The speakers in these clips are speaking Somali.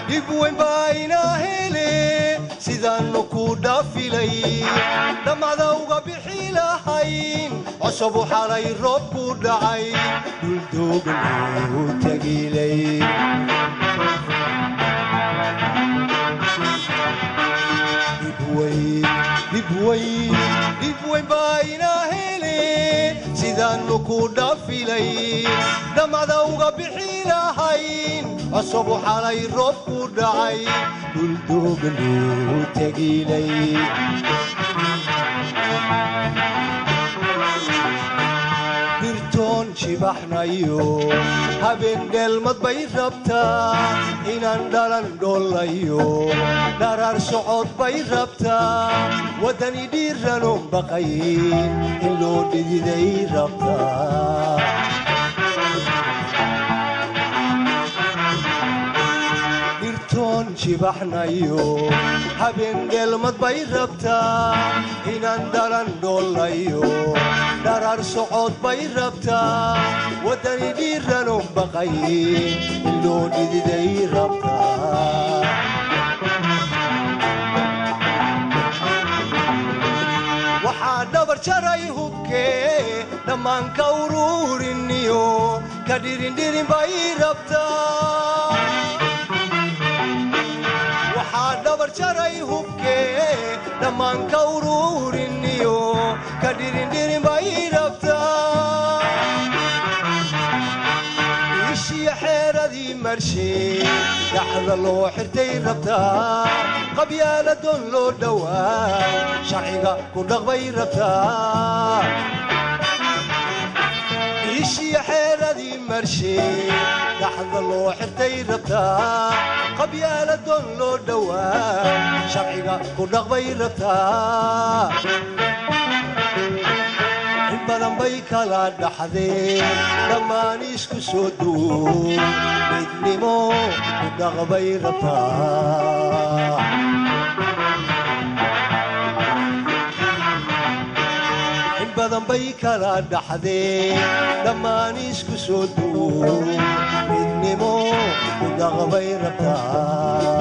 dibweyn bayna hele sidaanu ku dhaafilay dhamada uga bixi lahayn cusub xalay roob ku dhacay duldoogan u tagilay dibweyn bayna hele sidaanu ku dhaafilay dhamada uga bixi lahayn cusub xalay roob ku dhacay duldoogan u tagilay birtoon jibaxnayo habeen dheelmad bay rabtaa inaan dhalan dhoolayo dharaar socod bay rabtaa waddani dhiiranoon baqayn in loo dhididay rabtaa birtoon jibaxnayo habeen dheelmad bay rabtaa inaan dhalan dhoolayo dharaar socod bay rabtaa waddani dhiiranoon baqayn in loo dhididay rabtaa waxaa dhabar jaray hubkee dhammaanka uruuriniyo ka dhirindhirin bay rabtaa waxaa dhabar jaray hubkee dhammaanka uruuriniyo ka dhirindhirin bay rabtaa ishiya xeeradii marshee dhaxda loo xirtay rabtaa qabyaaladoon loo dhowaa sharciga ku dhaqbay rabtaa ishiya xeeradii marshee dhaxda loo xirtay rabtaa qabyaaladoon loo dhowaa sharciga ku dhaqbay rabtaa in badan bay kala dhaxdeen dhammaan isku soo duub midnimo ku dhaqbay rabtaa in badan bay kala dhaxdeen dhammaan isku soo duub midnimo ku dhaqbay rabtaa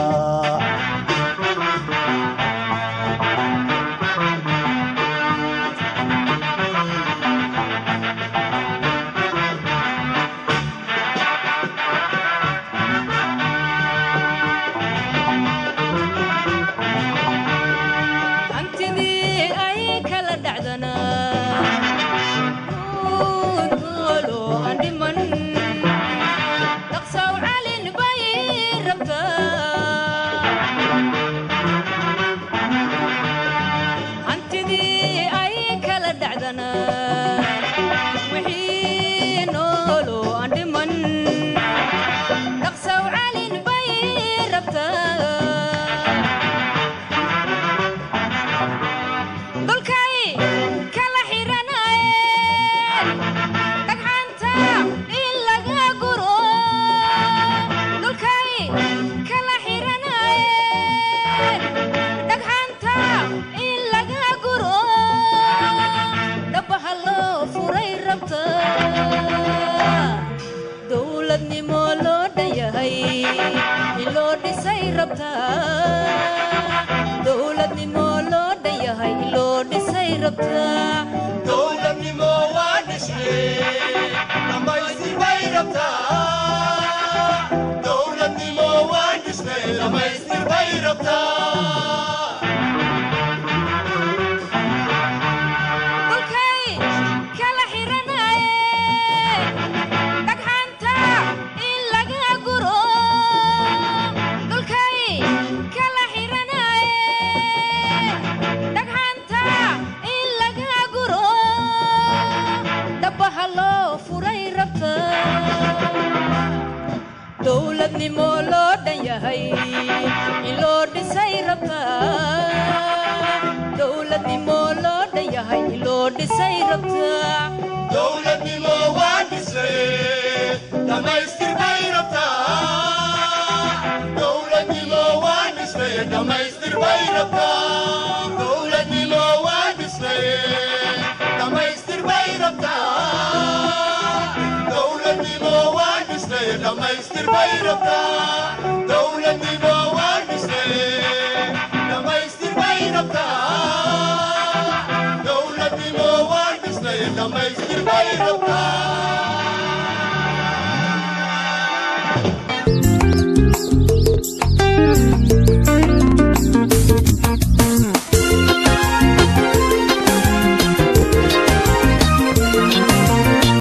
in laga guro yahay loo dhisay rabtaa dowladnimo waa dhisnay dhamaystir bay rabtaa dowladnimo waa dhisnay dhamaystir bay rabtaa dowladnimo loo dhan yahay in loo dhisay rabtaa dowladnimo loo dhan yahay in loo dhisay rabtaa dowladnimo waa dhisay dhamaystir bay rabtaa dowladnimo waa dhisay dhamaystir bay rabtaa dowladnimo waa dhisay dhamaystir bay rabtaa dowladnimo waa dhisay dhamaystir bay rabtaa dowladnimo waa dhisay dhamaystir bay rabtaa dowladnimo waa dhisay dhamaystir bay rabtaa